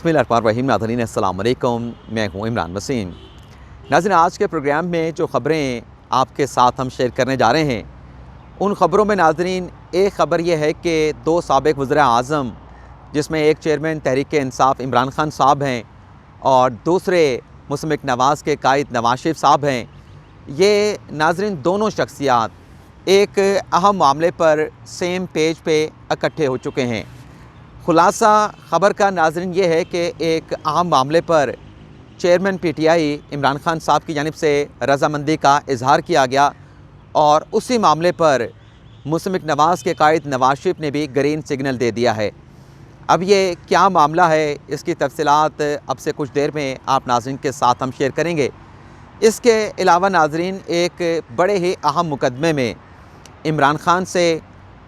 बिस्मिल्लाहिर्रहमानिर्रहीम। नाज़रीन अस्सलाम वालेकुम, मैं हूँ इमरान वसीम। नाज़रीन, आज के प्रोग्राम में जो ख़बरें आपके साथ हम शेयर करने जा रहे हैं, उन ख़बरों में नाज़रीन एक ख़बर यह है कि दो साबिक़ वज़ीर आज़म, जिसमें एक चेयरमैन तहरीक इंसाफ इमरान खान साहब हैं और दूसरे मुस्लिम नवाज़ के कायद नवाज शरीफ साहब हैं, ये नाज़रीन दोनों शख्सियात एक अहम मामले पर सेम पेज पे इकट्ठे हो चुके हैं। खुलासा ख़बर का नाज़रीन ये है कि एक अहम मामले पर चेयरमैन पीटीआई इमरान खान साहब की जानिब से रज़ामंदी का इजहार किया गया और उसी मामले पर मुस्लिम नवाज़ के कायद नवाज शरीफ ने भी ग्रीन सिग्नल दे दिया है। अब ये क्या मामला है, इसकी तफसीलात अब से कुछ देर में आप नाज़रीन के साथ हम शेयर करेंगे। इसके अलावा नाज़रीन एक बड़े ही अहम मुकदमे में इमरान खान से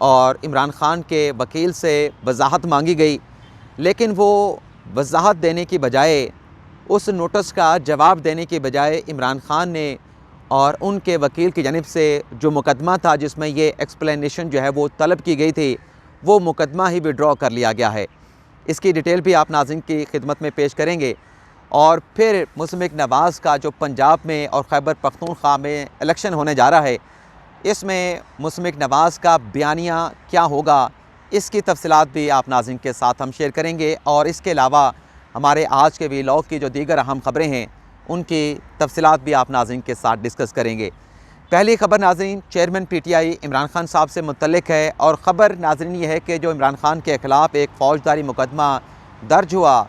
और इमरान खान के वकील से वजाहत मांगी गई, लेकिन वो वजाहत देने की बजाय, उस नोटिस का जवाब देने की बजाय इमरान खान ने और उनके वकील की जानिब से जो मुकदमा था जिसमें ये एक्सप्लेनेशन जो है वो तलब की गई थी, वो मुकदमा ही विड्रॉ कर लिया गया है। इसकी डिटेल भी आप नाज़रीन की खिदमत में पेश करेंगे। और फिर मुस्लिम नवाज़ का जो पंजाब में और खैबर पख्तूनख्वा में इलेक्शन होने जा रहा है, इसमें मुस्लिम नवाज़ का बयानिया क्या होगा, इसकी तफसीलात भी आप नाज़रीन के साथ हम शेयर करेंगे। और इसके अलावा हमारे आज के व्लॉग की जो दीगर अहम ख़बरें हैं, उनकी तफसीलात भी आप नाज़रीन के साथ डिस्कस करेंगे। पहली ख़बर नाज़रीन चेयरमैन पीटीआई इमरान खान साहब से मुतल्लिक है और ख़बर नाज़रीन ये है कि जो इमरान खान के ख़िलाफ़ एक फ़ौजदारी मुकदमा दर्ज हुआ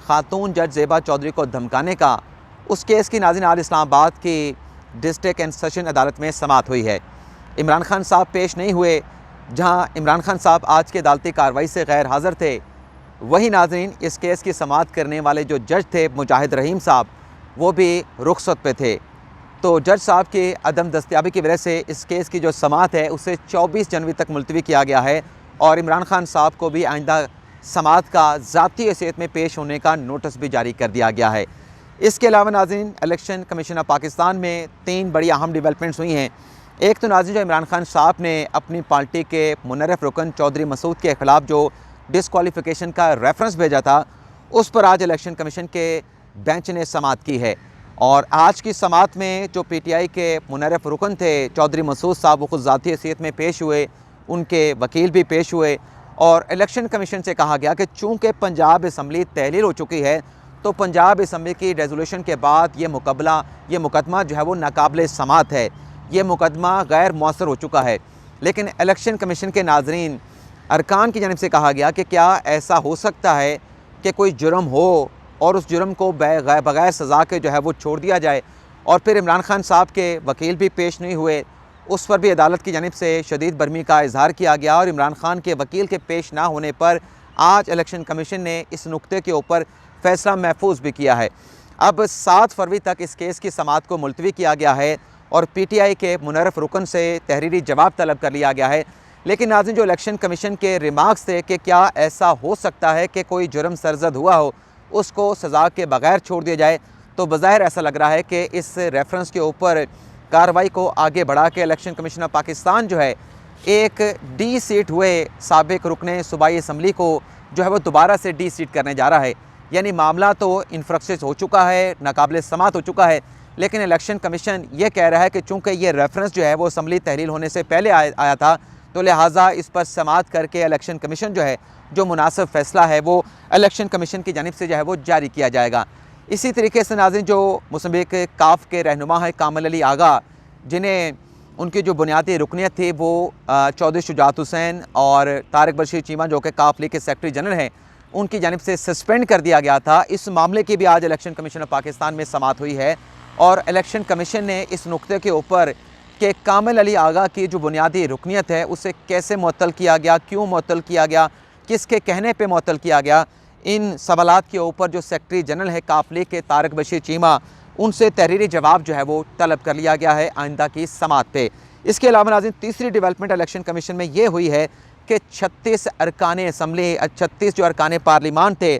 खातून जज ज़ेबा चौधरी को धमकाने का, उस केस की नाज़रीन आज इस्लामाबाद की डिस्ट्रिक्ट एंड सेशन अदालत में समाअत हुई है। इमरान खान साहब पेश नहीं हुए। जहां इमरान खान साहब आज की अदालती कार्रवाई से गैर हाज़िर थे, वही नाज़रीन इस केस की समाअत करने वाले जो जज थे मुजाहिद रहीम साहब, वो भी रुखसत पे थे। तो जज साहब की अदम दस्तयाबी की वजह से इस केस की जो समाअत है उसे 24 जनवरी तक मुलतवी किया गया है और इमरान खान साहब को भी आइंदा समाअत का ज़ाती हैसियत में पेश होने का नोटिस भी जारी कर दिया गया है। इसके अलावा नाज़रीन इलेक्शन कमीशन ऑफ पाकिस्तान में 3 बड़ी अहम डेवलपमेंट्स हुई हैं। एक तो नाज़रीन जो इमरान खान साहब ने अपनी पार्टी के मुनर्रफ रुकन चौधरी मसूद के ख़िलाफ़ जो डिसक्वालिफ़िकेशन का रेफरेंस भेजा था, उस पर आज इलेक्शन कमीशन के बेंच ने समाअत की है। और आज की समाअत में जो पीटीआई के मुनर्रफ रुकन थे चौधरी मसूद साहब, वो खुद ज़ाती हैसियत में पेश हुए, उनके वकील भी पेश हुए और इलेक्शन कमीशन से कहा गया कि चूँकि पंजाब असम्बली तहलील हो चुकी है, तो पंजाब असम्बली की रेजोल्यूशन के बाद ये मुकदमा जो है वो नाकाबिल समाअत है, ये मुकदमा गैर मौसर हो चुका है। लेकिन इलेक्शन कमीशन के नाज़रीन अरकान की जानिब से कहा गया कि क्या ऐसा हो सकता है कि कोई जुर्म हो और उस जुर्म को बग़ैर सज़ा के जो है वो छोड़ दिया जाए। और फिर इमरान खान साहब के वकील भी पेश नहीं हुए, उस पर भी अदालत की जानिब से शदीद बरहमी का इजहार किया गया और इमरान खान के वकील के पेश ना होने पर आज इलेक्शन कमीशन ने इस नुक्ते के ऊपर फ़ैसला महफूज भी किया है। अब 7 फरवरी तक इस केस की समाअत को मुलतवी किया गया है और पीटीआई के मुनर्रफ रुकन से तहरीरी जवाब तलब कर लिया गया है। लेकिन नाज़रीन जो इलेक्शन कमीशन के रिमार्क्स थे कि क्या ऐसा हो सकता है कि कोई जुर्म सरजद हुआ हो, उसको सज़ा के बगैर छोड़ दिया जाए, तो बज़ाहिर ऐसा लग रहा है कि इस रेफरेंस के ऊपर कार्रवाई को आगे बढ़ा के इलेक्शन कमीशन ऑफ पाकिस्तान जो है एक डी सीट हुए साबिक़ रुकने सूबाई असम्बली को जो है वो दोबारा से डी सीट करने जा रहा है। यानी मामला तो इन्फ्रक्शस हो चुका है, नाकाबिल समाअत हो चुका है, लेकिन इलेक्शन कमीशन ये कह रहा है कि चूँकि ये रेफरेंस जो है वो असम्बली तहलील होने से पहले आया था, तो लिहाजा इस पर समाअत करके इलेक्शन कमीशन जो है जो मुनासिब फ़ैसला है वो इलेक्शन कमीशन की जानिब से जो है वो जारी किया जाएगा। इसी तरीके से नाज़रीन जो मुस्लिम लीग काफ के रहनुमा है कामिल अली आगा, जिन्हें उनकी जो बुनियादी रुकनियत थी वो चौधरी शुजात हुसैन और तारिक बशीर चीमा जो कि काफ लीग के सेक्रेटरी जनरल हैं, उनकी जानिब से सस्पेंड कर दिया गया था। इस मामले की भी आज इलेक्शन कमीशन ऑफ पाकिस्तान में समाअत हुई है और इलेक्शन कमीशन ने इस नुक्ते के ऊपर कि कामिल अली आगा की जो बुनियादी रुकनियत है उसे कैसे मुअत्तल किया गया, क्यों मुअत्तल किया गया, किसके कहने पे मुअत्तल किया गया, इन सवालात के ऊपर जो सेक्रेटरी जनरल है काफ लीग के तारिक बशीर चीमा, उनसे तहरीरी जवाब जो है वो तलब कर लिया गया है आइंदा की समाअत पे। इसके अलावा नाज़रीन तीसरी डेवलपमेंट इलेक्शन कमीशन में ये हुई है कि 36 अरकान असम्बली 36 जो अरकान पार्लिमान थे,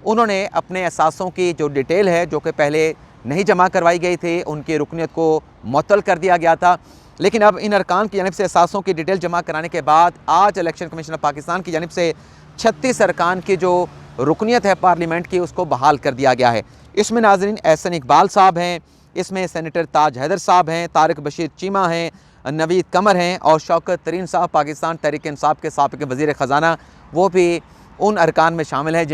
उन्होंने अपने असासों की जो डिटेल है जो कि पहले नहीं जमा करवाई गई थी, उनकी रुकनियत को मुअत्तल कर दिया गया था। लेकिन अब इन अरकान की जानिब से असासों की डिटेल जमा कराने के बाद आज इलेक्शन कमीशन ऑफ पाकिस्तान की जानिब से 36 अरकान की जो रुकनीत है पार्लियामेंट की उसको बहाल कर दिया गया है। इसमें नाज़रीन एहसन इकबाल साहब हैं, इसमें सेनेटर ताज हैदर साहब हैं, तारिक बशीर चीमा हैं, नवीद कमर हैं और शौकत तरीन साहब पाकिस्तान तहरीक इंसाफ के साबिक़ वज़ीर ख़जाना, वो भी उन अरकान में शामिल हैं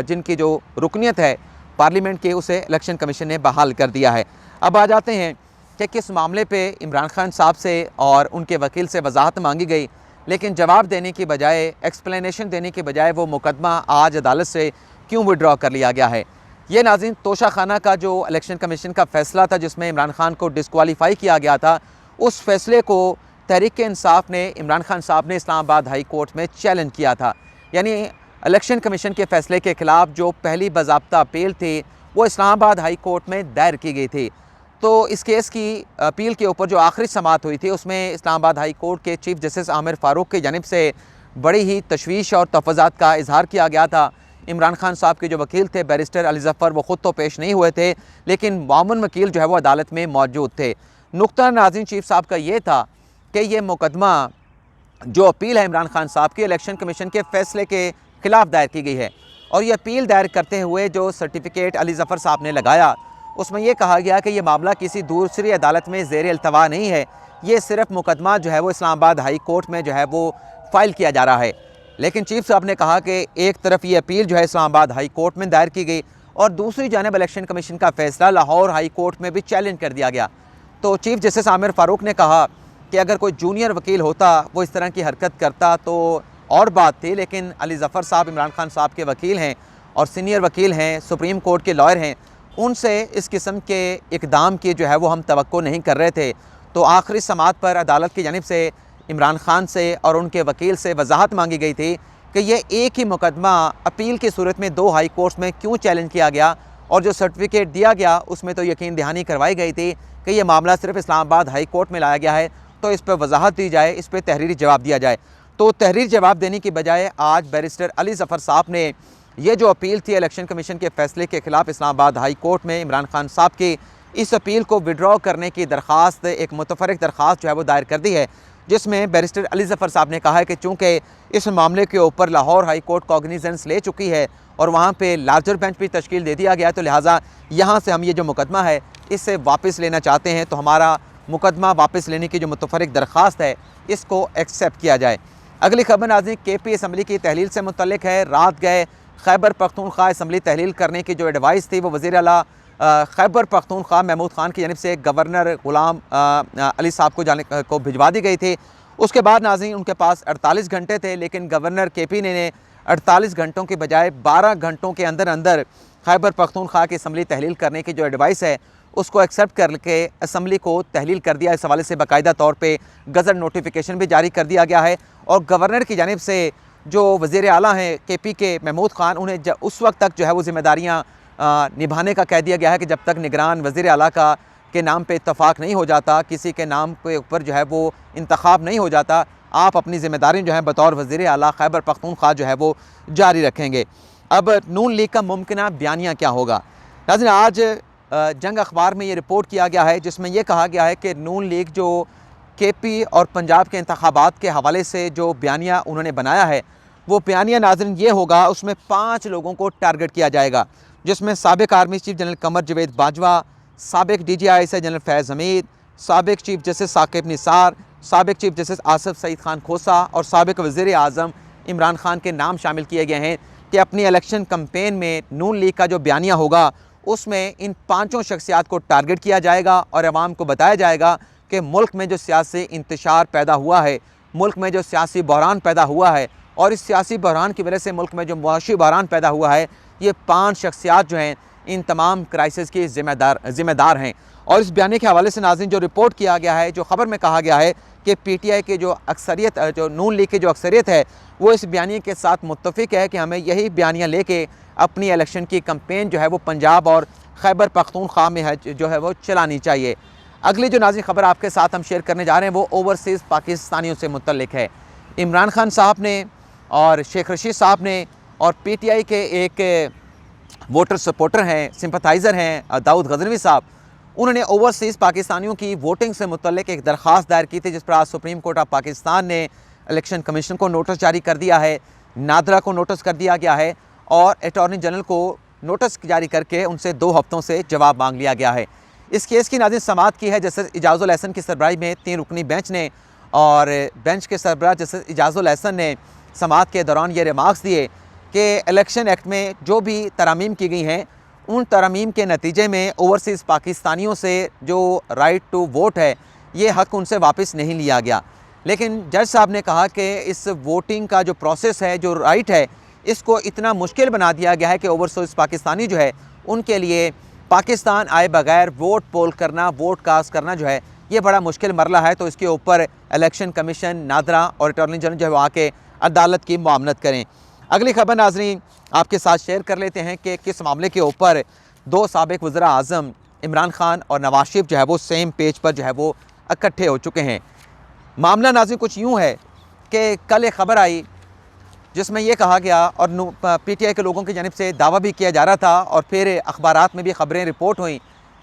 जिनकी जो रुकनीत है पार्लियामेंट की उसे इलेक्शन कमीशन ने बहाल कर दिया है। अब आ जाते हैं कि किस मामले पे इमरान खान साहब से और उनके वकील से वजाहत मांगी गई, लेकिन जवाब देने की बजाय, एक्सप्लेनेशन देने की बजाय वो मुकदमा आज अदालत से क्यों विड्रॉ कर लिया गया है। ये नाज़रीन तोशा खाना का जो इलेक्शन कमीशन का फ़ैसला था जिसमें इमरान खान को डिस्क्वालीफाई किया गया था, उस फैसले को तहरीक इंसाफ ने, इमरान खान साहब ने इस्लामाबाद हाई कोर्ट में चैलेंज किया था। यानी इलेक्शन कमीशन के फ़ैसले के ख़िलाफ़ जो पहली बाज़ाब्ता अपील थी वो इस्लामाबाद हाई कोर्ट में दायर की गई थी। तो इस केस की अपील के ऊपर जो आखिरी समाअत हुई थी उसमें इस्लामाबाद हाई कोर्ट के चीफ जस्टिस आमिर फ़ारूक की जानिब से बड़ी ही तशवीश और तफ़ज़ात का इजहार किया गया था। इमरान खान साहब के जो वकील थे बैरिस्टर अली ज़फ़र, वो ख़ुद तो पेश नहीं हुए थे, लेकिन मामून वकील जो है वो अदालत में मौजूद थे। नुक्ता नाज़रीन चीफ साहब का ये था कि ये मुकदमा जो अपील है इमरान खान साहब की इलेक्शन कमीशन के फ़ैसले के ख़िलाफ़ दायर की गई है, और ये अपील दायर करते हुए जो सर्टिफिकेट अली ज़फ़र साहब ने लगाया उसमें यह कहा गया कि यह मामला किसी दूसरी अदालत में ज़ेर अल्तवा नहीं है, ये सिर्फ़ मुकदमा जो है वो इस्लामाबाद हाई कोर्ट में जो है वो फ़ाइल किया जा रहा है। लेकिन चीफ साहब ने कहा कि एक तरफ ये अपील जो है इस्लामाबाद हाई कोर्ट में दायर की गई और दूसरी जानिब इलेक्शन कमीशन का फ़ैसला लाहौर हाई कोर्ट में भी चैलेंज कर दिया गया। तो चीफ जस्टिस आमिर फ़ारूक ने कहा कि अगर कोई जूनियर वकील होता वो इस तरह की हरकत करता तो और बात थी, लेकिन अली ज़फ़र साहब इमरान खान साहब के वकील हैं और सीनियर वकील हैं, सुप्रीम कोर्ट के लॉयर हैं, उनसे इस किस्म के इक़दाम की जो है वो हम तवक्को नहीं कर रहे थे। तो आखिरी समाअत पर अदालत की जानिब से इमरान खान से और उनके वकील से वजाहत मांगी गई थी कि ये एक ही मुकदमा अपील की सूरत में 2 हाई कोर्ट्स में क्यों चैलेंज किया गया, और जो सर्टिफिकेट दिया गया उसमें तो यकीन दहानी करवाई गई थी कि यह मामला सिर्फ इस्लामाबाद हाई कोर्ट में लाया गया है, तो इस पर वजाहत दी जाए, इस पर तहरीरी जवाब दिया जाए। तो तहरीर जवाब देने की बजाय आज बैरिस्टर अली ज़फ़र साहब ने ये जो अपील थी इलेक्शन कमीशन के फ़ैसले के ख़िलाफ़ इस्लामाबाद हाई कोर्ट में इमरान खान साहब की, इस अपील को विड्रॉ करने की दरख्वास्त, एक मुतफ़र्रिक़ दरख्वास्त जो है वो दायर कर दी है, जिसमें बैरिस्टर अली ज़फ़र साहब ने कहा है कि चूँकि इस मामले के ऊपर लाहौर हाई कोर्ट कॉग्निजेंस ले चुकी है और वहाँ पे लार्जर बेंच भी तश्कील दे दिया गया, तो लिहाजा यहाँ से हम ये जो मुकदमा है इससे वापस लेना चाहते हैं, तो हमारा मुकदमा वापस लेने की जो मुतफ़र्रिक़ दरख्वास्त है इसको एक्सेप्ट किया जाए। अगली खबर नाज़रीन KP असम्बली की तहलील से मुतल्लिक़ है। रात गए खैबर पख्तूनख्वा असम्बली तहलील करने की जो एडवाइस थी वो वज़ीर आला खैबर पख्तूनख्वा महमूद खान की जानिब से गवर्नर ग़ुलाम अली साहब को भिजवा दी गई थी। उसके बाद नाज़रीन उनके पास 48 घंटे थे, लेकिन गवर्नर KP ने 48 घंटों के बजाय 12 घंटों के अंदर अंदर खैबर पख्तूनख्वा की असम्बली तहलील करने की जो एडवाइस है उसको एक्सेप्ट करके असम्बली को तहलील कर दिया। इस हवाले से बाकायदा तौर पे गज़ट नोटिफिकेशन भी जारी कर दिया गया है, और गवर्नर की जानिब से जो वज़ीर आला हैं KP के महमूद खान, उन्हें उस वक्त तक जो है वो ज़िम्मेदारियाँ निभाने का कह दिया गया है कि जब तक निगरान वज़ीर आला के नाम पे इत्तफ़ाक़ नहीं हो जाता, किसी के नाम के ऊपर जो है वो इंतखाब नहीं हो जाता, आप अपनी ज़िम्मेदारी जो है बतौर वज़ीर आला खैबर पख्तूनख्वा जो है वो जारी रखेंगे। अब नून लीग का मुमकिना बयानिया क्या होगा? नाज़रीन आज जंग अखबार में ये रिपोर्ट किया गया है जिसमें यह कहा गया है कि नून लीग जो KP और पंजाब के इंतखाबात के हवाले से जो बयानिया उन्होंने बनाया है वो बयानिया नाज़रीन ये होगा, उसमें 5 लोगों को टारगेट किया जाएगा, जिसमें साबिक़ army chief general Qamar Javed Bajwa, साबिक़ DGI जनरल फैज़ हमीद, साबिक़ चीफ जस्टिस साकिब निसार, साबिक़ चीफ जस्टिस आसिफ सईद खान खोसा और साबिक़ वज़ीर आज़म इमरान खान के नाम शामिल किए गए हैं कि अपनी इलेक्शन कैंपेन में नून लीग का जो बयानिया होगा उसमें इन 5 शख्सियात को टारगेट किया जाएगा और अवाम को बताया जाएगा कि मुल्क में जो सियासी इंतशार पैदा हुआ है, मुल्क में जो सियासी बहरान पैदा हुआ है और इस सियासी बहरान की वजह से मुल्क में जो मुआशी बहरान पैदा हुआ है, ये 5 शख्सियात जो हैं इन तमाम क्राइसिस की ज़िम्मेदार हैं। और इस बयानी के हवाले से नाज़रीन जो रिपोर्ट किया गया है, जो ख़बर में कहा गया है कि PTI के जो अक्सरियत, जो नून लीग की जो अक्सरियत है वो इस बयानी के साथ मुत्तफ़िक है कि हमें यही बयानियाँ लेके अपनी इलेक्शन की कैंपेन जो है वो पंजाब और खैबर पख्तूनख्वा में है जो है वो चलानी चाहिए। अगली जो नाज़रीन ख़बर आपके साथ हम शेयर करने जा रहे हैं वो ओवरसीज़ पाकिस्तानियों से मुतल्लिक़ है। इमरान खान साहब ने और शेख रशीद साहब ने और PTI के एक वोटर सपोर्टर हैं, सिंपथाइज़र हैं दाऊद गज़नवी साहब, उन्होंने ओवरसीज़ पाकिस्तानियों की वोटिंग से मुतल्लिक़ एक दरख्वास्त दायर की थी, जिस पर आज सुप्रीम कोर्ट ऑफ पाकिस्तान ने इलेक्शन कमीशन को नोटिस जारी कर दिया है, नादरा को नोटिस कर दिया गया है और अटॉर्नी जनरल को नोटिस जारी करके उनसे 2 हफ्तों से जवाब मांग लिया गया है। इस केस की नाज़रीन समाअत की है जस्टिस इजाज़ुल एहसन की सरबराही में 3 रुकनी बेंच ने, और बेंच के सरबराह जस्टिस इजाज़ुल एहसन ने समाअत के दौरान ये रिमार्क्स दिए कि इलेक्शन एक्ट में जो भी तरमीम की गई हैं उन तरमीम के नतीजे में ओवरसीज़ पाकिस्तानियों से जो राइट टू वोट है ये हक़ उनसे वापस नहीं लिया गया। लेकिन जज साहब ने कहा कि इस वोटिंग का जो प्रोसेस है, जो राइट है, इसको इतना मुश्किल बना दिया गया है कि ओवरसीज़ पाकिस्तानी जो है उनके लिए पाकिस्तान आए बगैर वोट पोल करना, वोट कास्ट करना जो है ये बड़ा मुश्किल मरला है। तो इसके ऊपर इलेक्शन कमीशन, नादरा और अटॉर्नी जनरल जो है वो आके अदालत की मुआमलत करें। अगली खबर नाज़रीन आपके साथ शेयर कर लेते हैं कि किस मामले के ऊपर 2 साबिक़ वज़ीर आज़म इमरान खान और नवाज शरीफ जो है वो सेम पेज पर जो है वो इकट्ठे हो चुके हैं। मामला नाज़रीन कुछ यूँ है कि कल एक ख़बर आई जिसमें यह कहा गया और PTI के लोगों की जानिब से दावा भी किया जा रहा था और फिर अखबारात में भी ख़बरें रिपोर्ट हुई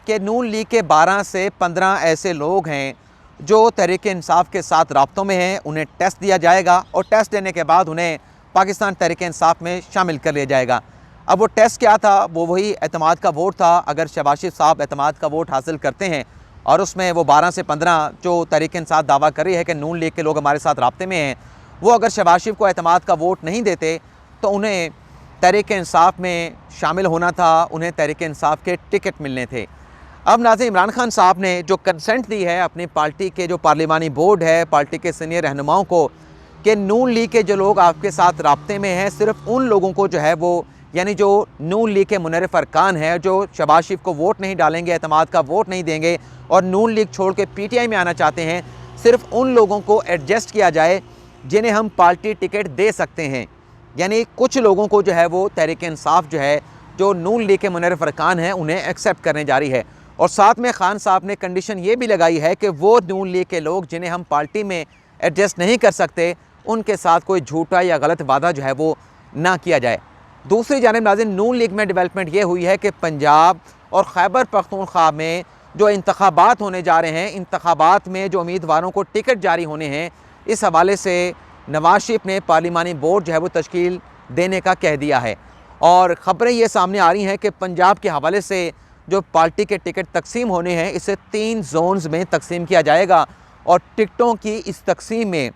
कि नून लीग के 12 से 15 ऐसे लोग हैं जो तहरीक इंसाफ के साथ राब्तों में हैं। उन्हें टेस्ट दिया जाएगा और टेस्ट देने के बाद उन्हें पाकिस्तान तहरीक इंसाफ में शामिल कर लिया जाएगा। अब वो टेस्ट क्या था? वो वही एतमाद का वोट था। अगर शहबाज शरीफ साहब एतमाद का वोट हासिल करते हैं और उसमें वो 12 से 15 जो तहरीक इंसाफ दावा कर रही है कि नून लीग के लोग हमारे साथ राब्ते में हैं, वो अगर शहबाज शरीफ को एतमाद का वोट नहीं देते तो उन्हें तहरीक इंसाफ में शामिल होना था, उन्हें तहरीक इंसाफ के टिकट मिलने थे। अब नाज़रीन इमरान खान साहब ने जो कंसेंट दी है अपनी पार्टी के जो पार्लिमानी बोर्ड है, पार्टी के सीनियर रहनुमाओं को, कि नून लीग के जो लोग आपके साथ राब्ते में हैं सिर्फ उन लोगों को जो है वो, यानी जो नून लीग के मुनर्रिफ अरकान हैं जो शहबाज शरीफ को वोट नहीं डालेंगे, एतमाद का वोट नहीं देंगे और नून लीग छोड़ के PTI में आना चाहते हैं, सिर्फ उन लोगों को एडजस्ट किया जाए जिन्हें हम पार्टी टिकट दे सकते हैं। यानी कुछ लोगों को जो है वो तहरीक इंसाफ जो है, जो नून लीग के मुनर्रिफ अरकान हैं, उन्हें एक्सेप्ट करने जा रही है। और साथ में खान साहब ने कंडीशन ये भी लगाई है कि वो नून लीग के लोग जिन्हें हम पार्टी में एडजस्ट नहीं कर सकते उनके साथ कोई झूठा या गलत वादा जो है वो ना किया जाए। दूसरी जानिब नाज़रीन नून लीग में डेवलपमेंट ये हुई है कि पंजाब और खैबर पख्तूनख्वा में जो इंतखाबात होने जा रहे हैं, इंतखाबात में जो उम्मीदवारों को टिकट जारी होने हैं, इस हवाले से नवाज शरीफ ने पार्लिमानी बोर्ड जो है वो तश्कील देने का कह दिया है। और ख़बरें ये सामने आ रही हैं कि पंजाब के हवाले से जो पार्टी के टिकट तकसीम होने हैं इसे 3 जोन्स में तकसीम किया जाएगा और टिकटों की इस तकसीम में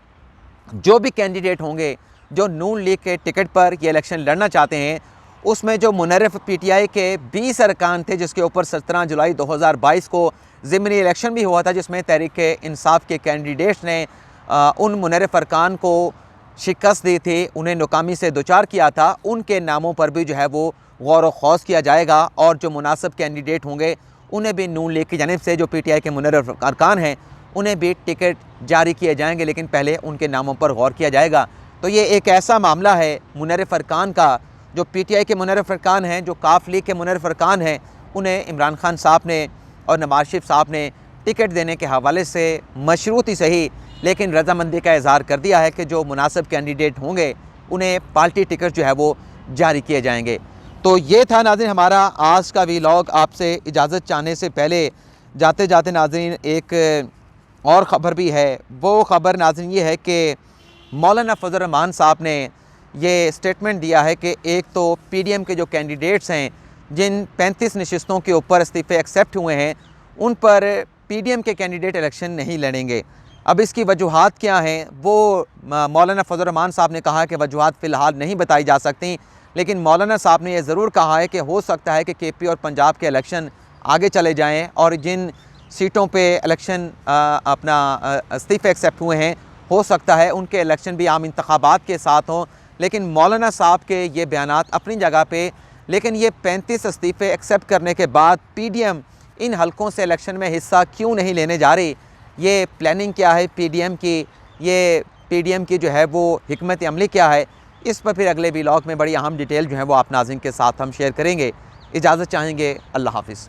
जो भी कैंडिडेट होंगे जो नून लीग के टिकट पर ये इलेक्शन लड़ना चाहते हैं, उसमें जो मुनर्रिफ PTI के 20 अरकान थे जिसके ऊपर 17 जुलाई 2022 को ज़िमनी इलेक्शन भी हुआ था जिसमें तहरीक इंसाफ के कैंडिडेट्स ने उन मुनर्रिफ अरकान को शिकस्त दी थी, उन्हें नाकामी से दोचार किया था, उनके नामों पर भी जो है वो गौर व खौज किया जाएगा और जो मुनासिब कैंडिडेट होंगे उन्हें भी नून लीग की जानिब से जो PTI के मुनर्रिफ अरकान हैं उन्हें भी टिकट जारी किए जाएंगे, लेकिन पहले उनके नामों पर गौर किया जाएगा। तो ये एक ऐसा मामला है मुनर्रिफ अरकान का, जो PTI के मुनर्रिफ अरकान हैं, जो काफ लीग के मुनर्रिफ अरकान हैं, उन्हें इमरान खान साहब ने और नवाज शरीफ साहब ने टिकट देने के हवाले से मशरूत ही सही लेकिन रजामंदी का इजहार कर दिया है कि जो मुनासिब कैंडिडेट होंगे उन्हें पार्टी टिकट जो है वो जारी किए जाएंगे। तो ये था नाज़रीन हमारा आज का वीलॉग। आपसे इजाज़त चाहने से पहले जाते जाते नाज़रीन एक और ख़बर भी है। वो ख़बर नाज़रीन ये है कि मौलाना फजल रहमान साहब ने ये स्टेटमेंट दिया है कि एक तो PDM के जो कैंडिडेट्स हैं जिन 35 नशिस्तों के ऊपर इस्तीफ़े एक्सेप्ट हुए हैं उन पर PDM के कैंडिडेट इलेक्शन नहीं लड़ेंगे। अब इसकी वजूहात क्या हैं वो मौलाना फजल रहमान साहब ने कहा कि वजूहात फ़िलहाल नहीं बताई जा सकती, लेकिन मौलाना साहब ने यह ज़रूर कहा है कि हो सकता है कि KP और पंजाब के इलेक्शन आगे चले जाएं और जिन सीटों पे इलेक्शन अपना इस्तीफ़े एक्सेप्ट हुए हैं हो सकता है उनके इलेक्शन भी आम इंतखाबात के साथ हों। लेकिन मौलाना साहब के ये बयानात अपनी जगह पे, लेकिन ये 35 इस्तीफ़े एक्सेप्ट करने के बाद PDM इन हलकों से इलेक्शन में हिस्सा क्यों नहीं लेने जा रही, ये प्लानिंग क्या है PDM की, ये PDM की जो है वो हिकमत अमली क्या है, इस पर फिर अगले व्लॉग में बड़ी अहम डिटेल जो है वो आप नाज़रीन के साथ हम शेयर करेंगे। इजाज़त चाहेंगे। अल्लाह हाफ़िज़।